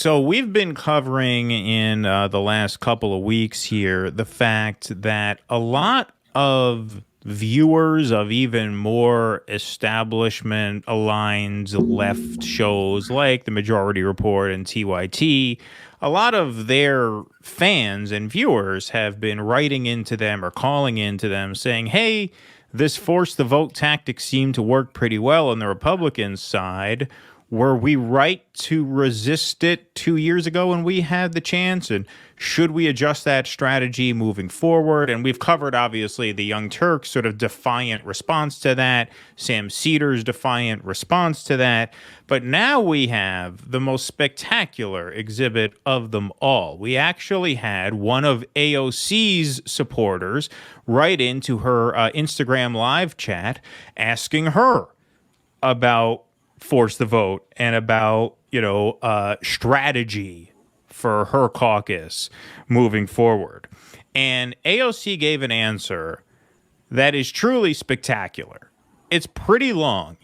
So we've been covering in the last couple of weeks here the fact that a lot of viewers of even more establishment aligned left shows like The Majority Report and TYT, a lot of their fans and viewers have been writing into them or calling into them saying, hey, this force the vote tactic seemed to work pretty well on the Republican side. Were we right to resist it 2 years ago when we had the chance? And should we adjust that strategy moving forward? And we've covered, obviously, the Young Turks' sort of defiant response to that, Sam Cedars' defiant response to that. But now we have the most spectacular exhibit of them all. We actually had one of AOC's supporters write into her Instagram live chat asking her about force the vote and about, strategy for her caucus moving forward. And AOC gave an answer that is truly spectacular. It's pretty long.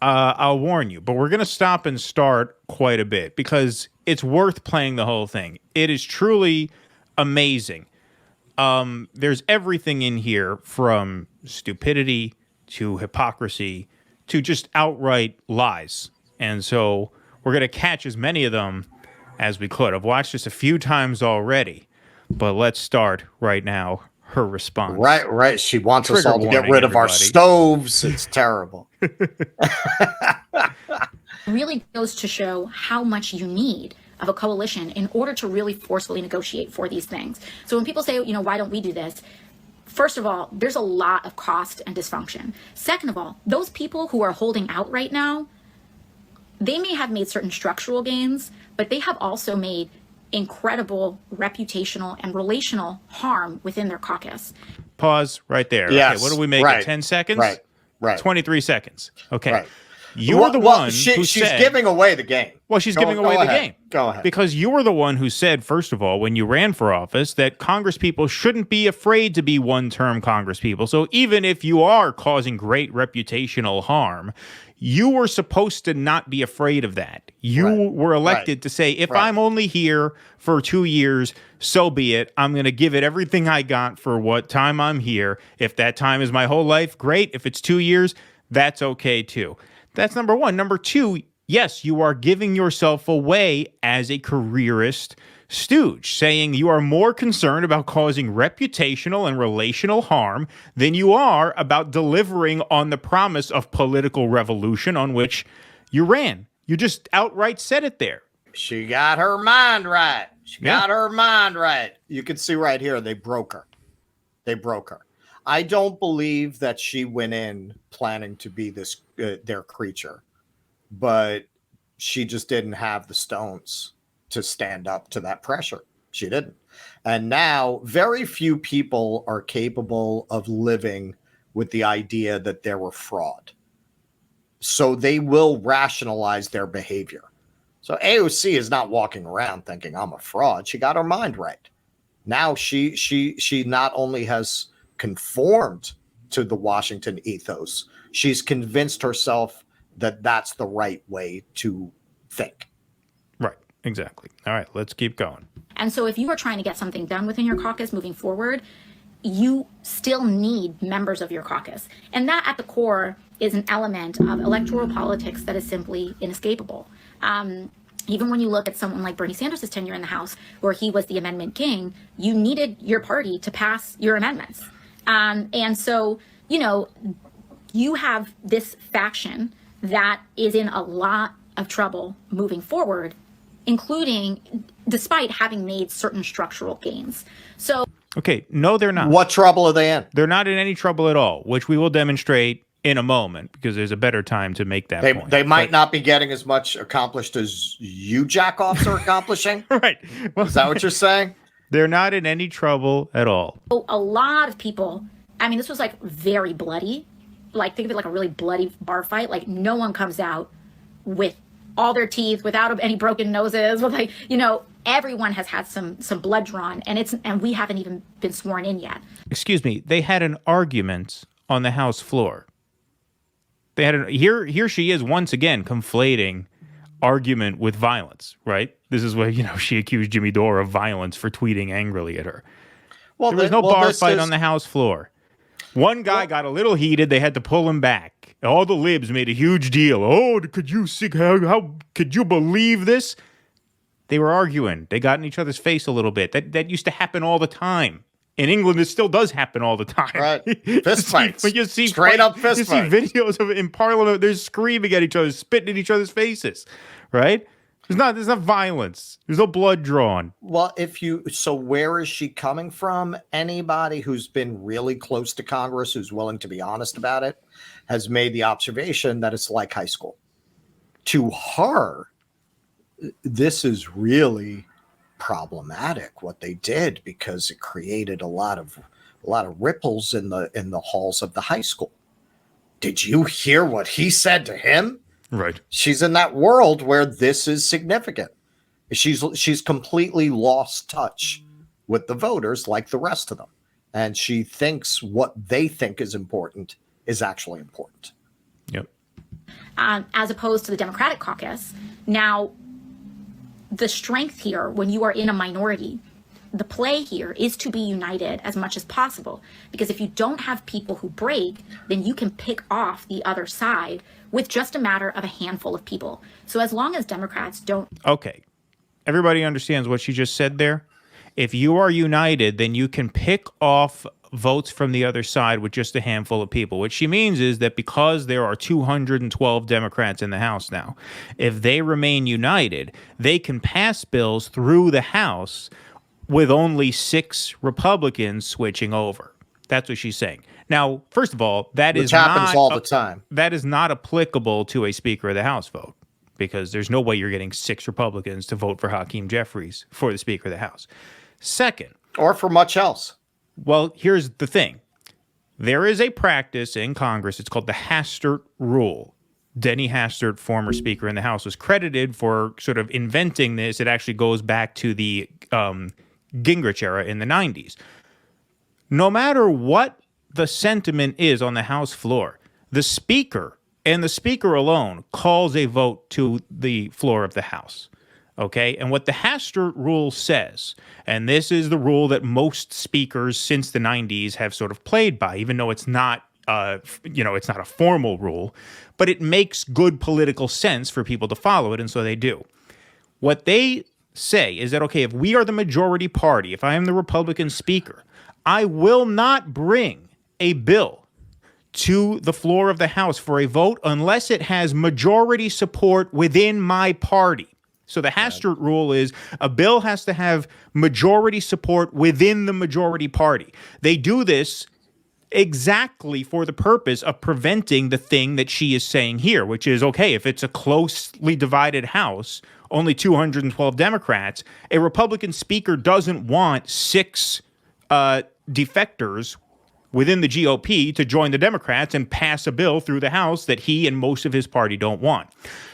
I'll warn you, but we're going to stop and start quite a bit because it's worth playing the whole thing. It is truly amazing. There's everything in here from stupidity to hypocrisy to just outright lies. And so we're going to catch as many of them as we could. I've watched this a few times already, but let's start right now. Her response. Right. She wants us all to get rid of our stoves. It's terrible. Really goes to show how much you need of a coalition in order to really forcefully negotiate for these things. So when people say, why don't we do this? First of all, there's a lot of cost and dysfunction. Second of all, those people who are holding out right now, they may have made certain structural gains, but they have also made incredible reputational and relational harm within their caucus. Pause right there. Yes, okay, what do we make it? 10 seconds? Right. 23 seconds. Okay. Right. You were the one who she's said, giving away the game. Well, she's giving away the game. Go ahead. Because you were the one who said, first of all, when you ran for office, that Congress people shouldn't be afraid to be one-term Congress people. So even if you are causing great reputational harm, you were supposed to not be afraid of that. You were elected to say, if I'm only here for 2 years, so be it. I'm going to give it everything I got for what time I'm here. If that time is my whole life, great. If it's 2 years, that's okay too. That's number one. Number two, yes, you are giving yourself away as a careerist stooge, saying you are more concerned about causing reputational and relational harm than you are about delivering on the promise of political revolution on which you ran. You just outright said it there. She got her mind right. Got her mind right. You can see right here, they broke her. I don't believe that she went in planning to be this their creature, but she just didn't have the stones to stand up to that pressure. She didn't. And now very few people are capable of living with the idea that they were fraud. So they will rationalize their behavior. So AOC is not walking around thinking I'm a fraud. She got her mind right. Now she not only has conformed to the Washington ethos, she's convinced herself that that's the right way to think. Right, exactly. All right, let's keep going. And so if you are trying to get something done within your caucus moving forward, you still need members of your caucus. And that at the core is an element of electoral politics that is simply inescapable. Even when you look at someone like Bernie Sanders' tenure in the House, where he was the amendment king, you needed your party to pass your amendments. And so, you have this faction that is in a lot of trouble moving forward, including despite having made certain structural gains. So, okay, no, they're not. What trouble are they in? They're not in any trouble at all, which we will demonstrate in a moment because there's a better time to make that point. They might not be getting as much accomplished as you jackoffs are accomplishing. Right. Well, is that what you're saying? They're not in any trouble at all. A lot of people, this was like very bloody. Like, think of it like a really bloody bar fight. Like, no one comes out with all their teeth, without any broken noses, with everyone has had some blood drawn, and we haven't even been sworn in yet. Excuse me, they had an argument on the House floor. They had here she is once again conflating argument with violence, right? This is where, she accused Jimmy Dore of violence for tweeting angrily at her. Well, There was no bar fight on the House floor. One guy got a little heated. They had to pull him back. All the libs made a huge deal. Oh, could you see how could you believe this? They were arguing. They got in each other's face a little bit. That used to happen all the time. In England, it still does happen all the time. Right. Fist fights. But you see straight up fist fights. You see videos of it in Parliament. They're screaming at each other, spitting in each other's faces. Right? There's not violence. There's no blood drawn. Well, so where is she coming from? Anybody who's been really close to Congress, who's willing to be honest about it, has made the observation that it's like high school. To her, this is really problematic what they did, because it created a lot of ripples in the halls of the high school. Did you hear what he said to him? Right. She's in that world where this is significant. She's completely lost touch with the voters like the rest of them. And she thinks what they think is important is actually important. Yep. As opposed to the Democratic caucus. Now, the strength here, when you are in a minority, the play here is to be united as much as possible. Because if you don't have people who break, then you can pick off the other side with just a matter of a handful of people. So as long as Democrats don't... Okay. Everybody understands what she just said there? If you are united, then you can pick off votes from the other side with just a handful of people. What she means is that because there are 212 Democrats in the House now, if they remain united, they can pass bills through the House with only 6 Republicans switching over. That's what she's saying. Now, first of all, Which happens all the time. That is not applicable to a Speaker of the House vote, because there's no way you're getting 6 Republicans to vote for Hakeem Jeffries for the Speaker of the House. Second, or for much else. Well, here's the thing. There is a practice in Congress. It's called the Hastert rule. Denny Hastert, former Speaker in the House, was credited for sort of inventing this. It actually goes back to the Gingrich era in the 90s. No matter what the sentiment is on the House floor, the Speaker, and the Speaker alone, calls a vote to the floor of the House. Okay? And what the Hastert rule says, and this is the rule that most speakers since the 90s have sort of played by, even though it's not it's not a formal rule, but it makes good political sense for people to follow it, and so they do. What they say is that, okay, if we are the majority party, if I am the Republican Speaker, I will not bring a bill to the floor of the House for a vote unless it has majority support within my party. So the Hastert rule is a bill has to have majority support within the majority party. They do this exactly for the purpose of preventing the thing that she is saying here, which is, okay, if it's a closely divided House, only 212 Democrats, a Republican Speaker doesn't want 6 defectors within the GOP to join the Democrats and pass a bill through the House that he and most of his party don't want.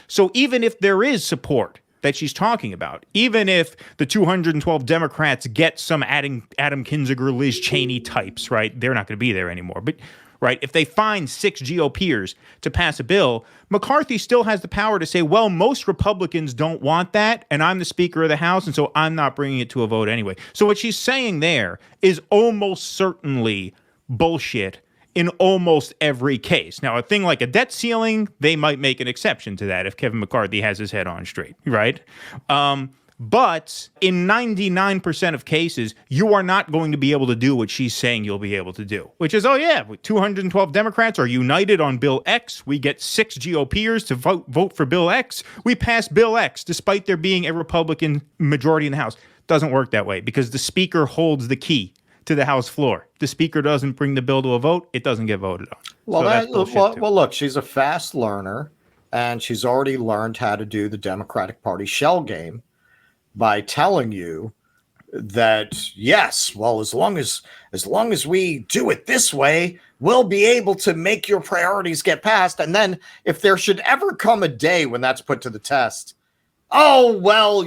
So even if there is support that she's talking about, even if the 212 Democrats get some Adam Kinzinger, Liz Cheney types, right? They're not going to be there anymore. But, right, if they find 6 GOPers to pass a bill, McCarthy still has the power to say, well, most Republicans don't want that, and I'm the Speaker of the House, and so I'm not bringing it to a vote anyway. So what she's saying there is almost certainly bullshit in almost every case. Now, a thing like a debt ceiling, they might make an exception to that if Kevin McCarthy has his head on straight, right? But in 99% of cases, you are not going to be able to do what she's saying you'll be able to do, which is, 212 Democrats are united on Bill X. We get 6 GOPers to vote for Bill X. We pass Bill X, despite there being a Republican majority in the House. Doesn't work that way because the Speaker holds the key to the House floor. The Speaker doesn't bring the bill to a vote, it doesn't get voted on. Well, look, she's a fast learner, and she's already learned how to do the Democratic Party shell game by telling you that, yes, well, as long as we do it this way, we'll be able to make your priorities get passed. And then if there should ever come a day when that's put to the test, oh, well,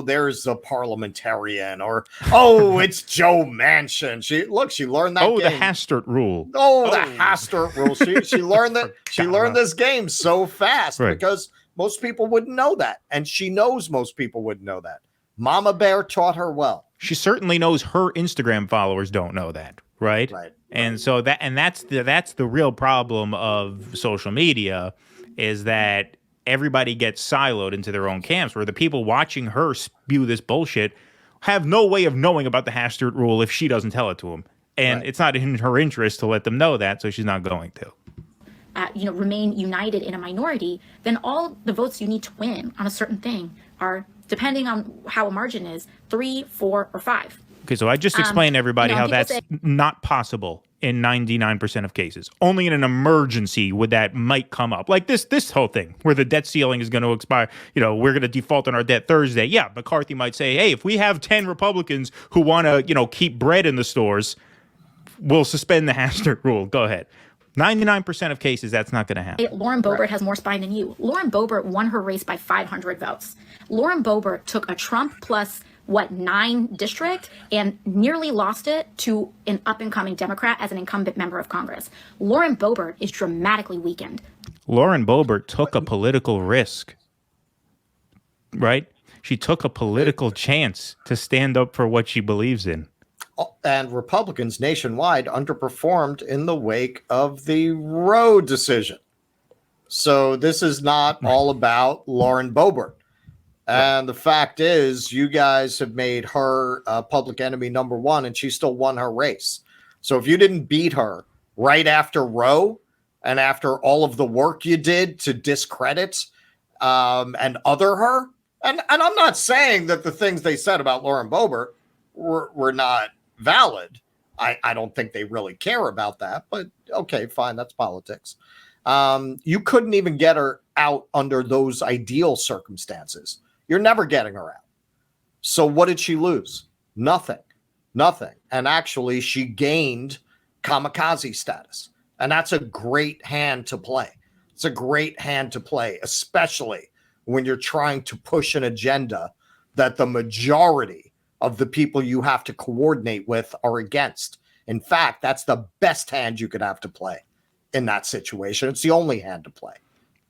there's a parliamentarian, or, it's Joe Manchin. She learned that game. The Hastert rule. The Hastert rule. She learned that. She learned this game so fast because Most people wouldn't know that. And she knows most people wouldn't know that. Mama Bear taught her well. She certainly knows her Instagram followers don't know that, right? Right. And so that's the real problem of social media, is that everybody gets siloed into their own camps, where the people watching her spew this bullshit have no way of knowing about the Hastert rule if she doesn't tell it to them. And it's not in her interest to let them know that, so she's not going to. Remain united in a minority, then all the votes you need to win on a certain thing are, depending on how a margin is, 3, 4, or 5. Okay, so I just explained to everybody how that's not possible in 99% of cases. Only in an emergency would that might come up. Like this whole thing where the debt ceiling is going to expire. We're going to default on our debt Thursday. Yeah, McCarthy might say, hey, if we have 10 Republicans who want to, keep bread in the stores, we'll suspend the Hastert rule. Go ahead. 99% of cases, that's not going to happen. Lauren Boebert has more spine than you. Lauren Boebert won her race by 500 votes. Lauren Boebert took a Trump plus 9 district and nearly lost it to an up-and-coming Democrat as an incumbent member of Congress. Lauren Boebert is dramatically weakened. Lauren Boebert took a political risk, right? She took a political chance to stand up for what she believes in. And Republicans nationwide underperformed in the wake of the Roe decision. So this is not all about Lauren Boebert. And the fact is, you guys have made her public enemy number 1, and she still won her race. So if you didn't beat her right after Roe and after all of the work you did to discredit and other her, and I'm not saying that the things they said about Lauren Boebert were not valid. I don't think they really care about that, but okay, fine, that's politics. You couldn't even get her out under those ideal circumstances. You're never getting her out. So what did she lose? Nothing. And actually, she gained kamikaze status. And that's a great hand to play. It's a great hand to play, especially when you're trying to push an agenda that the majority of the people you have to coordinate with are against. In fact, that's the best hand you could have to play in that situation. It's the only hand to play.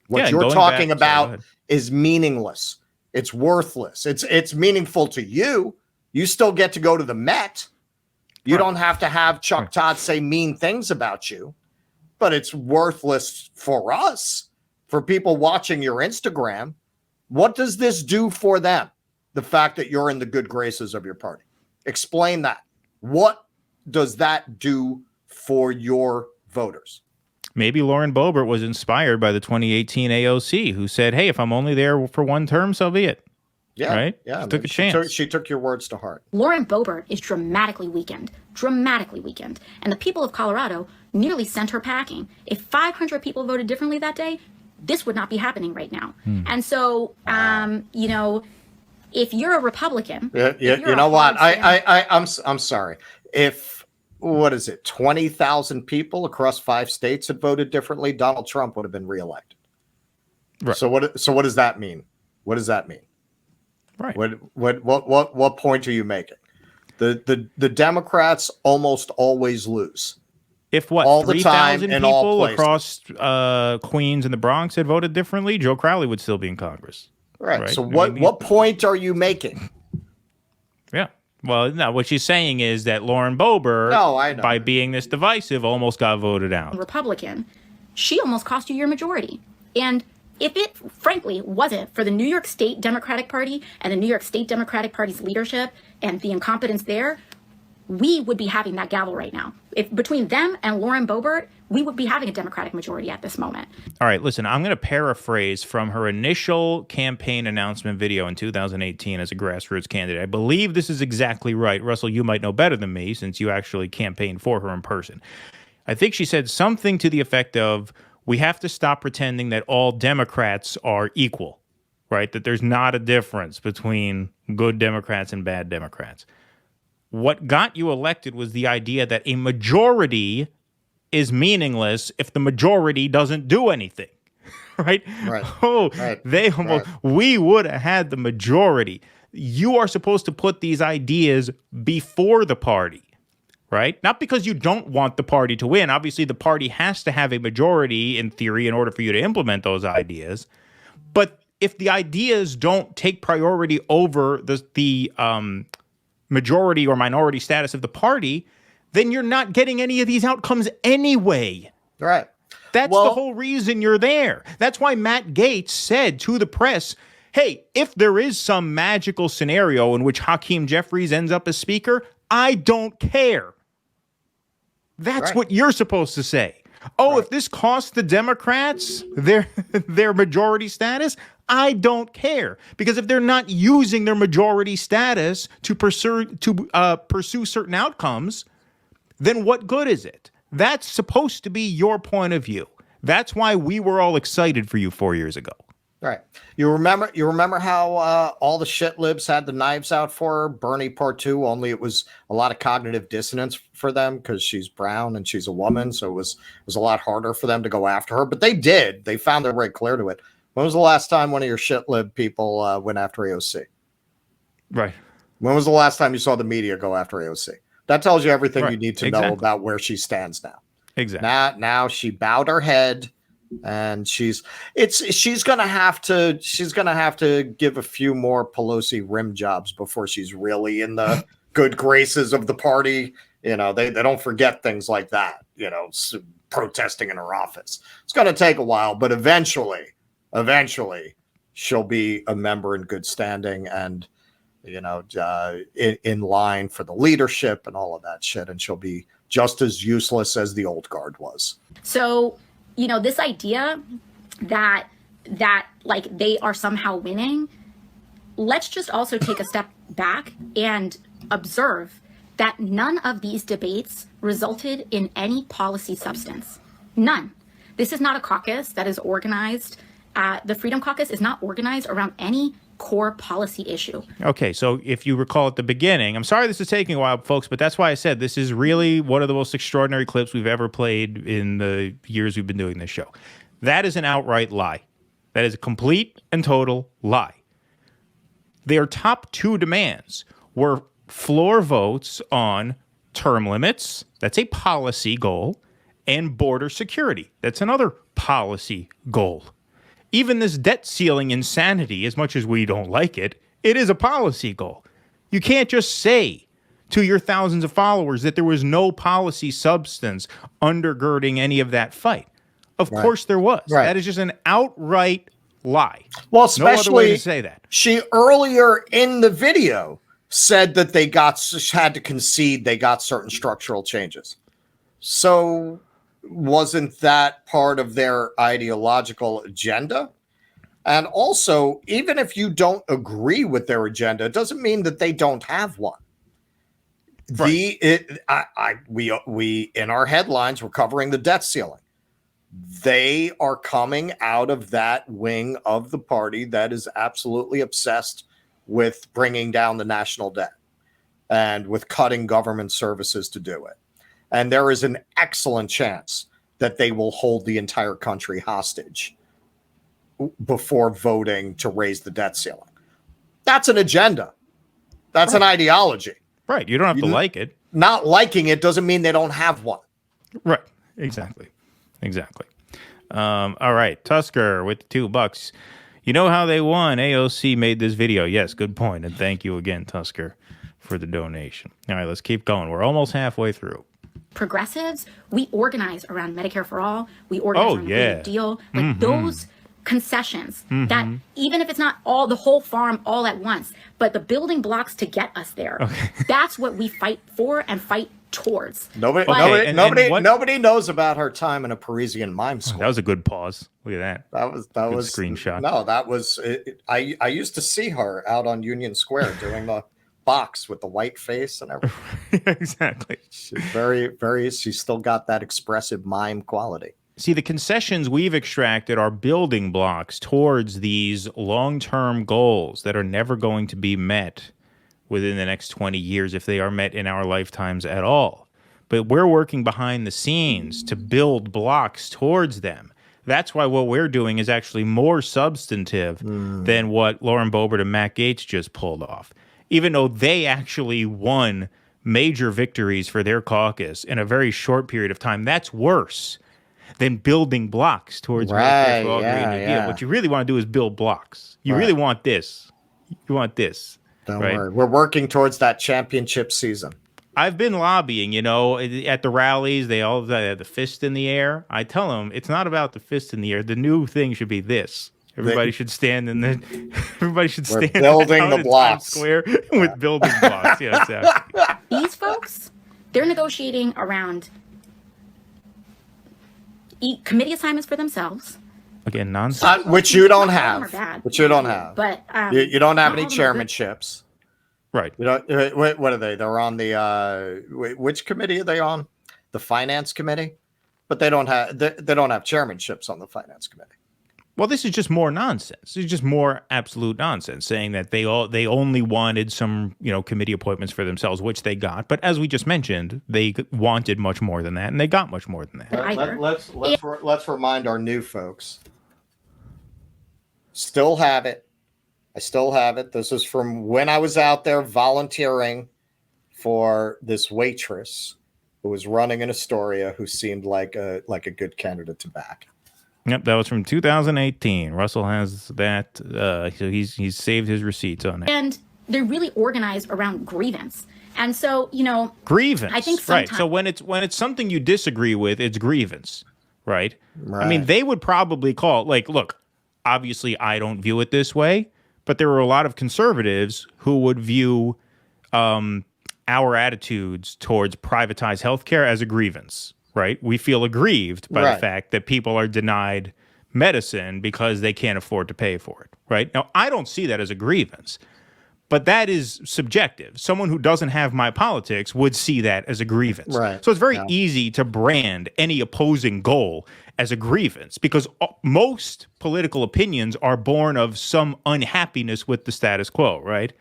What you're talking about is meaningless. It's worthless. It's meaningful to you. You still get to go to the Met. You don't have to have Chuck Todd say mean things about you, but it's worthless for us, for people watching your Instagram. What does this do for them? The fact that you're in the good graces of your party. Explain that. What does that do for your voters? Maybe Lauren Boebert was inspired by the 2018 AOC, who said, hey, if I'm only there for one term, so be it. Yeah. Right? Yeah. She took a chance. She took your words to heart. Lauren Boebert is dramatically weakened. And the people of Colorado nearly sent her packing. If 500 people voted differently that day, this would not be happening right now. And so, if you're a Republican, you know what? I'm sorry. If 20,000 people across 5 states had voted differently, Donald Trump would have been reelected. Right. So what does that mean? What does that mean? Right. What point are you making? The Democrats almost always lose. If all 3,000 people across Queens and the Bronx had voted differently, Joe Crowley would still be in Congress. Right. So what point are you making? Yeah. Well, no, what she's saying is that Lauren Boebert, by being this divisive, almost got voted out. Republican, she almost cost you your majority. And if it, frankly, wasn't for the New York State Democratic Party and the New York State Democratic Party's leadership and the incompetence there, we would be having that gavel right now. If between them and Lauren Boebert, we would be having a Democratic majority at this moment. All right, listen, I'm going to paraphrase from her initial campaign announcement video in 2018 as a grassroots candidate. I believe this is exactly right. Russell, you might know better than me since you actually campaigned for her in person. I think she said something to the effect of, we have to stop pretending that all Democrats are equal, right? That there's not a difference between good Democrats and bad Democrats. What got you elected was the idea that a majority is meaningless if the majority doesn't do anything, right? We would have had the majority. You are supposed to put these ideas before the party, right? Not because you don't want the party to win. Obviously, the party has to have a majority in theory in order for you to implement those ideas. But if the ideas don't take priority over the majority or minority status of the party, then you're not getting any of these outcomes anyway. Right. That's the whole reason you're there. That's why Matt Gaetz said to the press, hey, if there is some magical scenario in which Hakeem Jeffries ends up as speaker, I don't care. That's what you're supposed to say. Oh, if this costs the Democrats their majority status, I don't care. Because if they're not using their majority status to pursue certain outcomes, then what good is it? That's supposed to be your point of view. That's why we were all excited for you 4 years ago. Right. You remember how all the shit libs had the knives out for her, Bernie Part 2, only it was a lot of cognitive dissonance for them because she's brown and she's a woman. So it was a lot harder for them to go after her. But they did. They found their way clear to it. When was the last time one of your shit lib people went after AOC? Right. When was the last time you saw the media go after AOC? That tells you everything you need to know about where she stands now. Exactly. Now she bowed her head. And she's gonna have to give a few more Pelosi rim jobs before she's really in the good graces of the party. You know, they don't forget things like that. You know, protesting in her office. It's gonna take a while, but eventually she'll be a member in good standing and in line for the leadership and all of that shit. And she'll be just as useless as the old guard was. So. This idea that like they are somehow winning, let's just also take a step back and observe that none of these debates resulted in any policy substance. None. This is not a caucus that is organized. The Freedom Caucus is not organized around any core policy issue. Okay, so if you recall at the beginning, I'm sorry this is taking a while, folks, but that's why I said this is really one of the most extraordinary clips we've ever played in the years we've been doing this show. That is an outright lie. That is a complete and total lie. Their top two demands were floor votes on term limits, that's a policy goal, and border security, that's another policy goal. Even this debt ceiling insanity, as much as we don't like it, it is a policy goal. You can't just say to your thousands of followers that there was no policy substance undergirding any of that fight. Of course there was. Right. That is just an outright lie. Well, especially no other way to say that. She earlier in the video said that they had to concede they got certain structural changes. So wasn't that part of their ideological agenda? And also, even if you don't agree with their agenda, it doesn't mean that they don't have one. Right. We in our headlines, we're covering the debt ceiling. They are coming out of that wing of the party that is absolutely obsessed with bringing down the national debt and with cutting government services to do it. And there is an excellent chance that they will hold the entire country hostage before voting to raise the debt ceiling. That's an agenda. That's an ideology. Right. You don't have to like it. Not liking it doesn't mean they don't have one. Right. Exactly. All right. Tusker with the $2. You know how they won? AOC made this video. Yes, good point. And thank you again, Tusker, for the donation. All right, let's keep going. We're almost halfway through. Progressives, we organize around Medicare for All. We organize around the Green New Deal. Like those concessions that even if it's not all the whole farm all at once, but the building blocks to get us there, that's what we fight for and fight towards. Nobody knows about her time in a Parisian mime school. That was a good pause. Look at that. That was screenshot. No, that was I used to see her out on Union Square doing the box with the white face and everything. Exactly. She's she's still got that expressive mime quality. See, the concessions we've extracted are building blocks towards these long-term goals that are never going to be met within the next 20 years if they are met in our lifetimes at all. But we're working behind the scenes to build blocks towards them. That's why what we're doing is actually more substantive than what Lauren Boebert and Matt Gaetz just pulled off. Even though they actually won major victories for their caucus in a very short period of time, that's worse. than building blocks towards Right, we're all agreeing New Deal. What you really want to do is build blocks. You really want this. You want this. Don't right? worry. We're working towards that championship season. I've been lobbying, you know, at the rallies. They all have the fist in the air. I tell them it's not about the fist in the air. The new thing should be this. Everybody should stand in the. Everybody should stand. We're building out the in blocks. Times Square with building blocks. Yeah, exactly. These folks, they're negotiating around committee assignments for themselves. Again, nonsense. Which you don't Not all of them have. are bad, Which you don't have. But You don't have not any all of them are good. chairmanships. Right. You know, what are they? They're on the which committee are they on? The finance committee, but they don't have chairmanships on the finance committee. Well, this is just more nonsense. It's just more absolute nonsense, saying that they only wanted some, you know, committee appointments for themselves, which they got. But as we just mentioned, they wanted much more than that, and they got much more than that. Let's remind our new folks. Still have it. I still have it. This is from when I was out there volunteering for this waitress who was running in Astoria, who seemed like a good candidate to back. Yep, that was from 2018. Russell has that. So he's saved his receipts on it. And they're really organized around grievance. And so, you know, grievance. I think right. So when it's something you disagree with, it's grievance, right? I mean, they would probably call look, obviously I don't view it this way, but there were a lot of conservatives who would view our attitudes towards privatized healthcare as a grievance, right? We feel aggrieved by the fact that people are denied medicine because they can't afford to pay for it, right? Now, I don't see that as a grievance, but that is subjective. Someone who doesn't have my politics would see that as a grievance. Right. So it's very easy to brand any opposing goal as a grievance because most political opinions are born of some unhappiness with the status quo, right?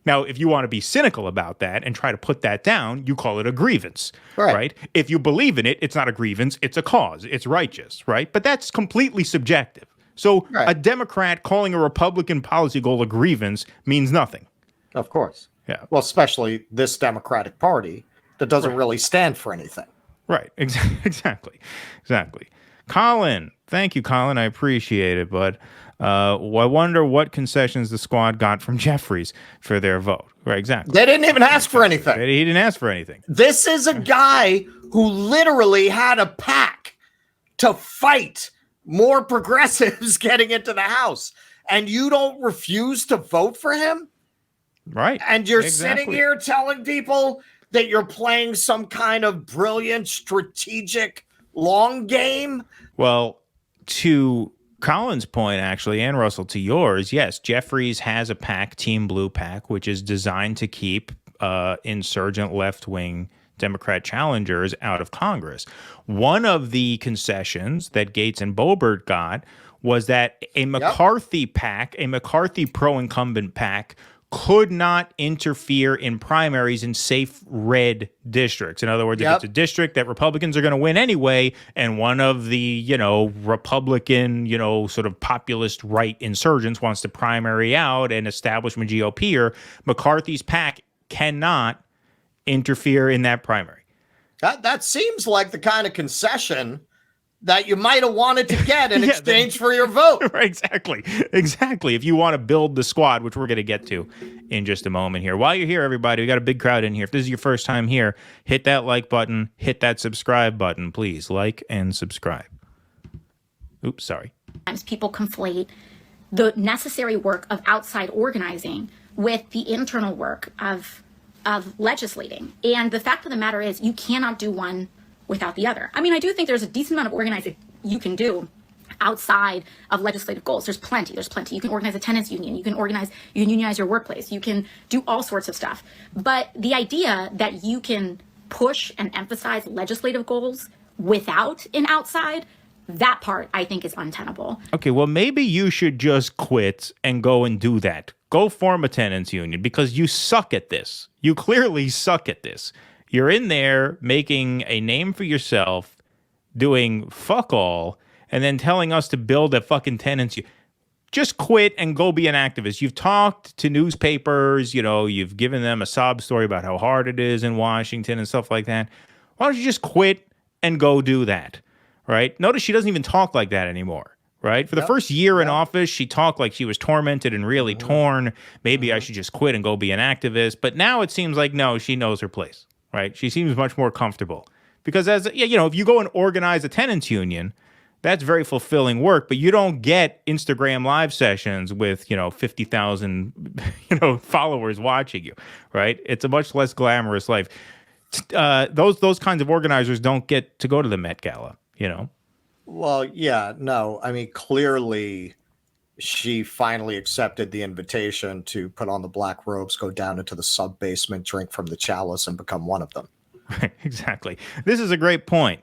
Now, if you want to be cynical about that and try to put that down, you call it a grievance, right? If you believe in it, it's not a grievance, it's a cause, it's righteous, right? But that's completely subjective. So a Democrat calling a Republican policy goal a grievance means nothing. Of course. Yeah. Well, especially this Democratic Party that doesn't really stand for anything. Right. Exactly. Colin, thank you, Colin. I appreciate it, but I wonder what concessions the squad got from Jeffries for their vote. Right, exactly. They didn't even ask for anything. He didn't ask for anything. This is a guy who literally had a pack to fight more progressives getting into the House, and you don't refuse to vote for him? Right. And you're sitting here telling people that you're playing some kind of brilliant strategic long game? Well, to Colin's point, actually, and Russell, to yours, yes, Jeffries has a PAC, Team Blue PAC, which is designed to keep insurgent left-wing Democrat challengers out of Congress. One of the concessions that Gates and Boebert got was that a McCarthy PAC, a McCarthy pro-incumbent PAC, could not interfere in primaries in safe red districts. In other words, if it's a district that Republicans are going to win anyway, and one of the, Republican, sort of populist right insurgents wants to primary out an establishment GOPer, McCarthy's PAC cannot interfere in that primary. That seems like the kind of concession that you might have wanted to get in exchange for your vote. Right, exactly. If you want to build the squad, which we're going to get to in just a moment here. While you're here, everybody, we got a big crowd in here. If this is your first time here, hit that like button, hit that subscribe button, please. Like and subscribe. Oops, sorry. Sometimes people conflate the necessary work of outside organizing with the internal work of legislating. And the fact of the matter is you cannot do one without the other. I mean, I do think there's a decent amount of organizing you can do outside of legislative goals. There's plenty. You can organize a tenants union. You can unionize your workplace. You can do all sorts of stuff. But the idea that you can push and emphasize legislative goals without an outside, that part I think is untenable. Okay, well, maybe you should just quit and go and do that. Go form a tenants union because you suck at this. You clearly suck at this. You're in there making a name for yourself, doing fuck all, and then telling us to build a fucking tenants. Just quit and go be an activist. You've talked to newspapers, you've given them a sob story about how hard it is in Washington and stuff like that. Why don't you just quit and go do that? right? Notice she doesn't even talk like that anymore, right? For the first year in office, she talked like she was tormented and really torn. Maybe I should just quit and go be an activist. But now it seems like, no, she knows her place, right? She seems much more comfortable. Because if you go and organize a tenants union, that's very fulfilling work, but you don't get Instagram live sessions with, 50,000, followers watching you, right? It's a much less glamorous life. Those kinds of organizers don't get to go to the Met Gala, Well, yeah, no. I mean, clearly she finally accepted the invitation to put on the black robes, go down into the sub-basement, drink from the chalice, and become one of them. Right, exactly. This is a great point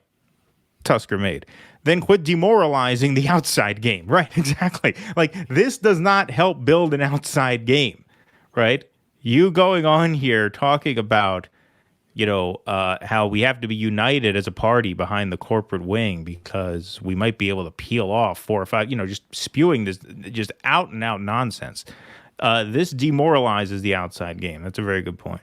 Tusker made. Then quit demoralizing the outside game. Right, exactly. Like, this does not help build an outside game, right? You going on here talking about, how we have to be united as a party behind the corporate wing because we might be able to peel off 4 or 5, just spewing this just out and out nonsense. This demoralizes the outside game. That's a very good point.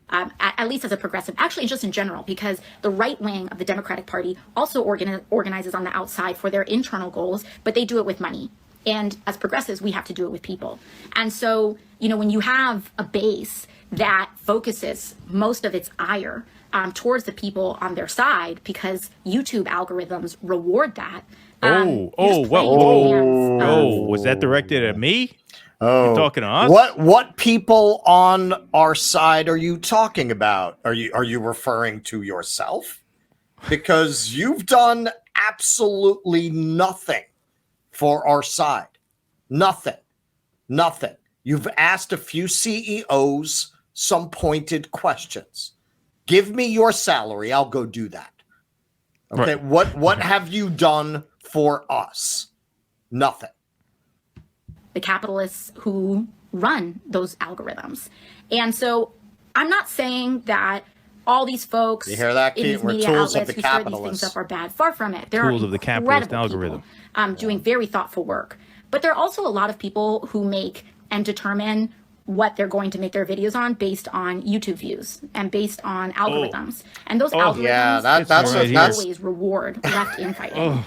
At least as a progressive, actually just in general, because the right wing of the Democratic Party also organizes on the outside for their internal goals, but they do it with money. And as progressives, we have to do it with people. And so, when you have a base that focuses most of its ire towards the people on their side, because YouTube algorithms reward that. Was that directed at me? Oh, you're talking to us? What people on our side are you talking about? Are you referring to yourself? Because you've done absolutely nothing for our side. Nothing. You've asked a few CEOs some pointed questions. Give me your salary. I'll go do that. Okay. Right. What have you done for us? Nothing. The capitalists who run those algorithms. And so I'm not saying that all these folks you hear that, in these media outlets who stir these things up are bad. Far from it. There tools are of the capitalist incredible algorithm. People, doing very thoughtful work. But there are also a lot of people who make and determine what they're going to make their videos on based on YouTube views and based on algorithms. And those algorithms that's always reward left infighting.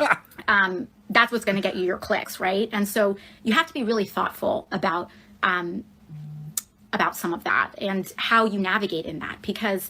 That's what's going to get you your clicks, right? And so you have to be really thoughtful about some of that and how you navigate in that, because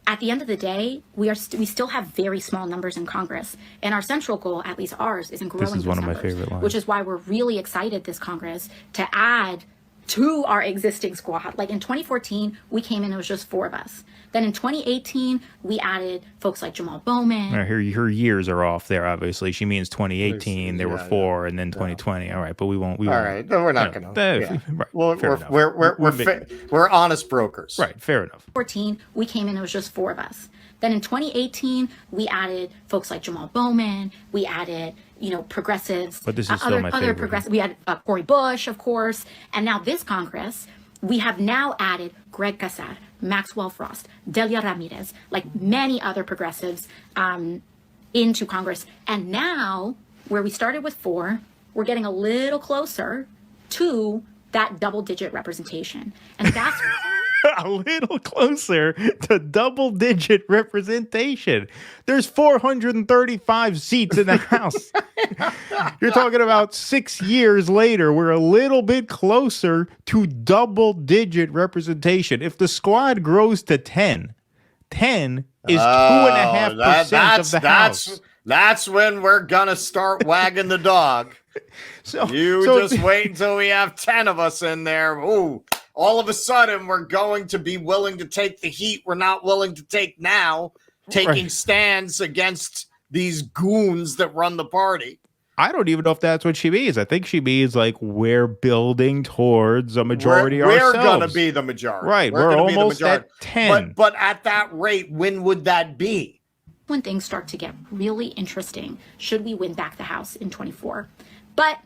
at the end of the day, we still have very small numbers in Congress, and our central goal, at least ours, is in growing. This is one of my favorite lines, which is why we're really excited this Congress to add to our existing squad. Like in 2014, we came in, it was just 4 of us. Then in 2018, we added folks like Jamal Bowman. Her years are off there, obviously. She means 2018, there were 4, and then 2020. All right, but we won't. All right, no, we're not going to. We're honest brokers. Right, fair enough. 2014, we came in, it was just 4 of us. Then in 2018, we added folks like Jamal Bowman. We added, progressives. But this is still my favorite. Progressives. We had Cori Bush, of course. And now this Congress, we have now added Greg Casar, Maxwell Frost, Delia Ramirez, like many other progressives into Congress. And now, where we started with 4, we're getting a little closer to that double-digit representation. And that's... a little closer to double-digit representation. There's 435 seats in the House. You're talking about 6 years later, we're a little bit closer to double-digit representation. If the squad grows to 10 is 2.5% of the House. That's when we're gonna start wagging the dog. So just wait until we have 10 of us in there. Ooh. All of a sudden, we're going to be willing to take the heat we're not willing to take now, taking stands against these goons that run the party. I don't even know if that's what she means. I think she means like we're building towards a majority ourselves. We're going to be the majority. Right. We're almost at 10. But at that rate, when would that be? When things start to get really interesting, should we win back the House in 24? But...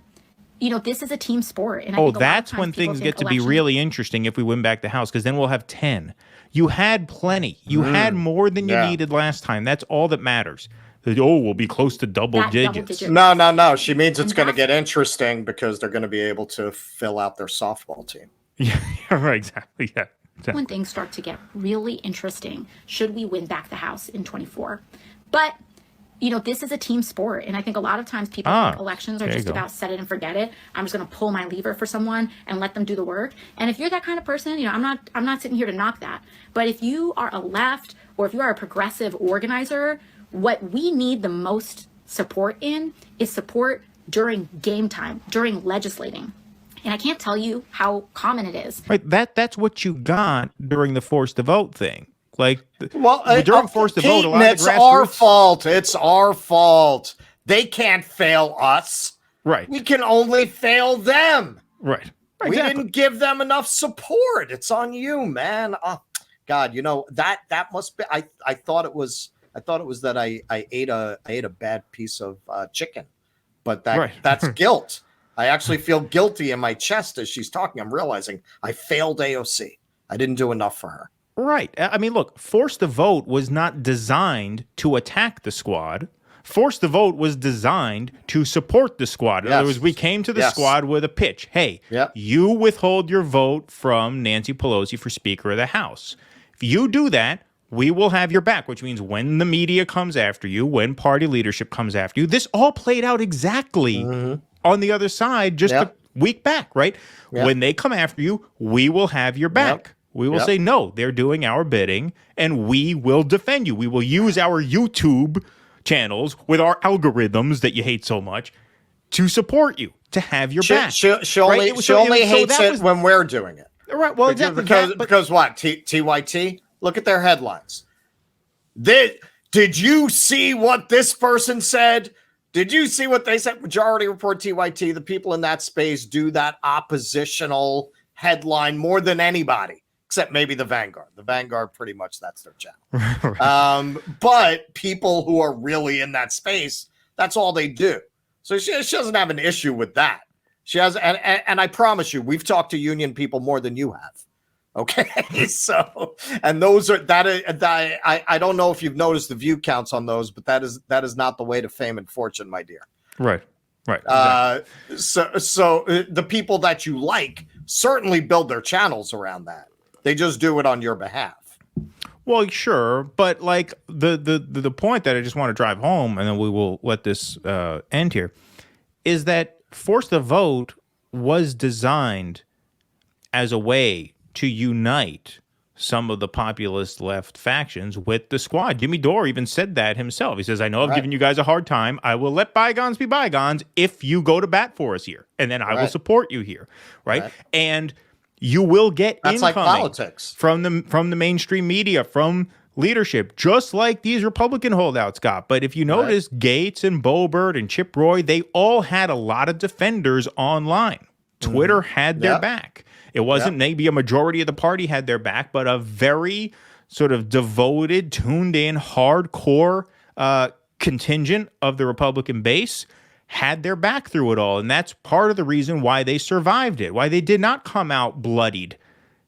this is a team sport. And I think that's when things get to be really interesting if we win back the House, because then we'll have 10. You had plenty. You had more than you needed last time. That's all that matters. We'll be close to double digits. No. She means it's going to get interesting because they're going to be able to fill out their softball team. Yeah, right, exactly. Yeah. Exactly. When things start to get really interesting, should we win back the House in 24? But... this is a team sport. And I think a lot of times people think elections are just about set it and forget it. I'm just going to pull my lever for someone and let them do the work. And if you're that kind of person, I'm not sitting here to knock that. But if you are a left or if you are a progressive organizer, what we need the most support in is support during game time, during legislating. And I can't tell you how common it is. Right. That's what you got during the forced to vote thing. Like, during forced to vote, a lot of the grassroots... our fault. It's our fault. They can't fail us. Right. We can only fail them. Right. We didn't give them enough support. It's on you, man. Oh, God, that must be. I thought it was that I ate a bad piece of chicken, but that's guilt. I actually feel guilty in my chest as she's talking. I'm realizing I failed AOC. I didn't do enough for her. Right. I mean, look, forced to vote was not designed to attack the squad. Forced to vote was designed to support the squad. In other words, we came to the squad with a pitch. Hey, you withhold your vote from Nancy Pelosi for Speaker of the House. If you do that, we will have your back, which means when the media comes after you, when party leadership comes after you, this all played out exactly on the other side just a week back, right? When they come after you, we will have your back. We will say, no, they're doing our bidding, and we will defend you. We will use our YouTube channels with our algorithms that you hate so much to support you, to have your back. She only hates it when we're doing it. Right. Well, because what? TYT? Look at their headlines. Did you see what this person said? Did you see what they said? Majority Report TYT, the people in that space do that oppositional headline more than anybody. Except maybe the Vanguard. The Vanguard, pretty much, that's their channel. Right. But people who are really in that space, that's all they do. So she doesn't have an issue with that. She has, and I promise you, we've talked to union people more than you have. Okay, so and those are I don't know if you've noticed the view counts on those, but that is not the way to fame and fortune, my dear. Right. Exactly. So the people that you like certainly build their channels around that. They just do it on your behalf. Well, sure, but like the point that I just want to drive home, and then we will let this end here, is that forced to vote was designed as a way to unite some of the populist left factions with the squad. Jimmy Dore even said that himself. He says, I know I've given you guys a hard time. I will let bygones be bygones if you go to bat for us here, and then I will support you here, right? And you will get incoming like politics from the mainstream media, from leadership, just like these Republican holdouts got. But if you notice, Gates and Boebert and Chip Roy, they all had a lot of defenders online. Twitter had their back. It wasn't maybe a majority of the party had their back, but a very sort of devoted, tuned in, hardcore contingent of the Republican base had their back through it all. And that's part of the reason why they survived it, why they did not come out bloodied.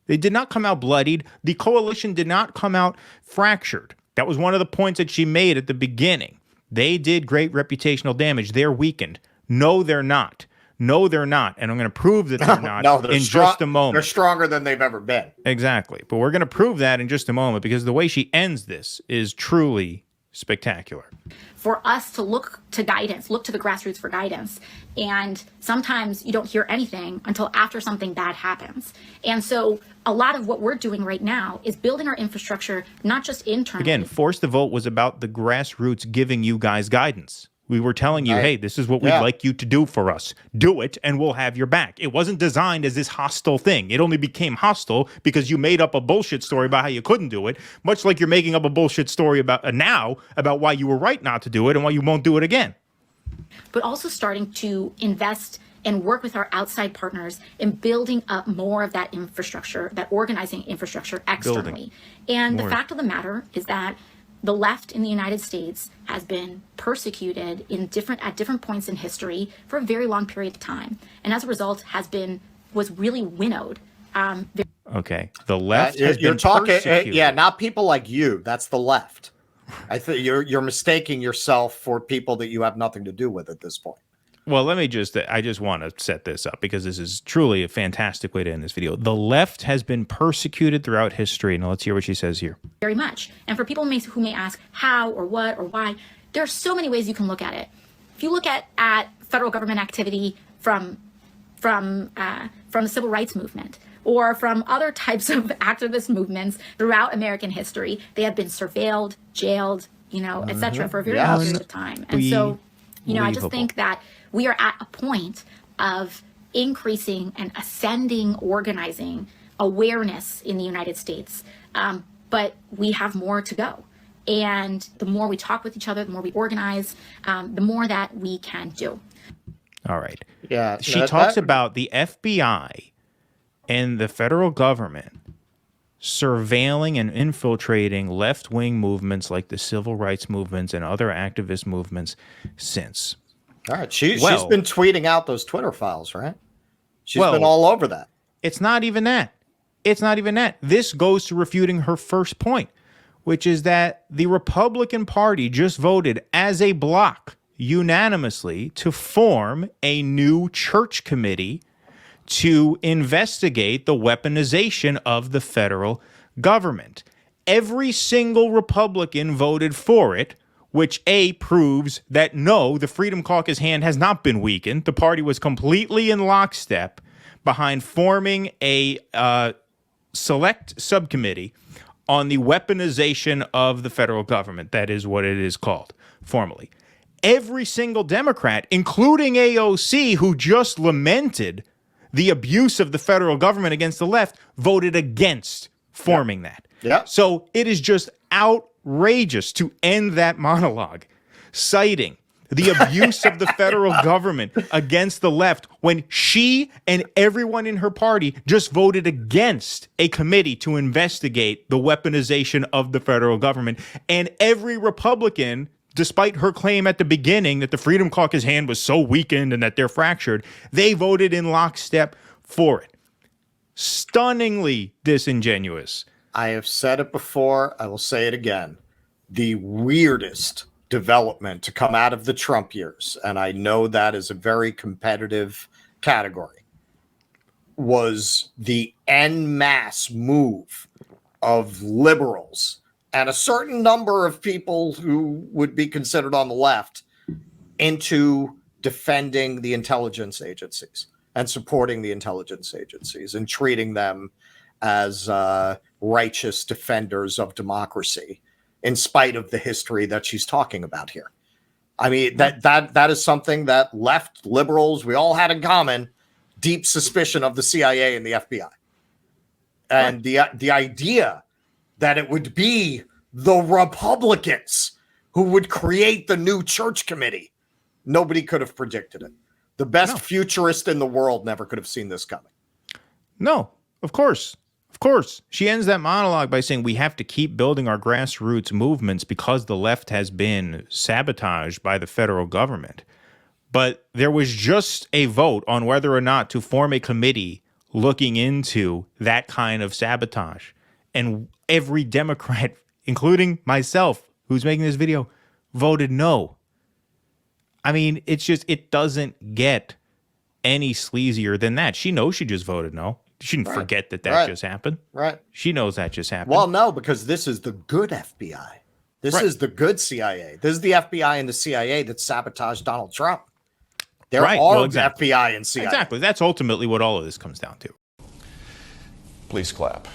They did not come out bloodied. The coalition did not come out fractured. That was one of the points that she made at the beginning. They did great reputational damage. They're weakened. No, they're not. No, they're not. And I'm going to prove that they're not in just a moment. They're stronger than they've ever been. Exactly. But we're going to prove that in just a moment, because the way she ends this is truly spectacular. For us to look to guidance, look to the grassroots for guidance. And sometimes you don't hear anything until after something bad happens. And so a lot of what we're doing right now is building our infrastructure, not just internally. Again, Force the Vote was about the grassroots giving you guys guidance. We were telling you, hey, this is what we'd like you to do for us. Do it, and we'll have your back. It wasn't designed as this hostile thing. It only became hostile because you made up a bullshit story about how you couldn't do it, much like you're making up a bullshit story about now about why you were right not to do it and why you won't do it again. But also starting to invest and work with our outside partners in building up more of that infrastructure, that organizing infrastructure externally. And the fact of the matter is that the left in the United States has been persecuted at different points in history for a very long period of time, and as a result was really winnowed. Okay, the left has been persecuted. Not people like you. That's the left. I think you're mistaking yourself for people that you have nothing to do with at this point. Well, I just want to set this up because this is truly a fantastic way to end this video. The left has been persecuted throughout history. Now let's hear what she says here. Very much. And for people who may ask how or what or why, There are so many ways you can look at it. If you look at federal government activity from the civil rights movement or from other types of activist movements throughout American history, they have been surveilled, jailed, et cetera, for a very long period of time. And so, I just think that we are at a point of increasing and ascending organizing awareness in the United States. But we have more to go. And the more we talk with each other, the more we organize, the more that we can do. All right. Yeah. She talks about the FBI and the federal government surveilling and infiltrating left-wing movements like the civil rights movements and other activist movements since. All right. She's been tweeting out those Twitter files, right? She's been all over that. It's not even that. It's not even that. This goes to refuting her first point, which is that the Republican Party just voted as a bloc unanimously to form a new church committee to investigate the weaponization of the federal government. Every single Republican voted for it, which proves that no, the Freedom Caucus hand has not been weakened. The party was completely in lockstep behind forming a select subcommittee on the weaponization of the federal government. That is what it is called formally. Every single Democrat, including AOC, who just lamented the abuse of the federal government against the left, voted against forming that. Yeah. So it is just outrageous to end that monologue citing the abuse of the federal government against the left when she and everyone in her party just voted against a committee to investigate the weaponization of the federal government. And every Republican, despite her claim at the beginning that the Freedom Caucus hand was so weakened and that they're fractured, they voted in lockstep for it. Stunningly disingenuous. I have said it before. I will say it again. The weirdest development to come out of the Trump years, and I know that is a very competitive category, was the en masse move of liberals and a certain number of people who would be considered on the left into defending the intelligence agencies and supporting the intelligence agencies and treating them as righteous defenders of democracy, in spite of the history that she's talking about here. I mean, that is something that left liberals, we all had in common, deep suspicion of the CIA and the FBI. And the idea that it would be the Republicans who would create the new church committee, nobody could have predicted it. The best futurist in the world never could have seen this coming. No, of course. Of course. She ends that monologue by saying we have to keep building our grassroots movements because the left has been sabotaged by the federal government. But there was just a vote on whether or not to form a committee looking into that kind of sabotage. And every Democrat, including myself, who's making this video, voted no. I mean, it's just, it doesn't get any sleazier than that. She knows she just voted no. She didn't forget that just happened. Right. She knows that just happened. Well, no, because this is the good FBI. This is the good CIA. This is the FBI and the CIA that sabotaged Donald Trump. There are FBI and CIA. Exactly. That's ultimately what all of this comes down to. Please clap.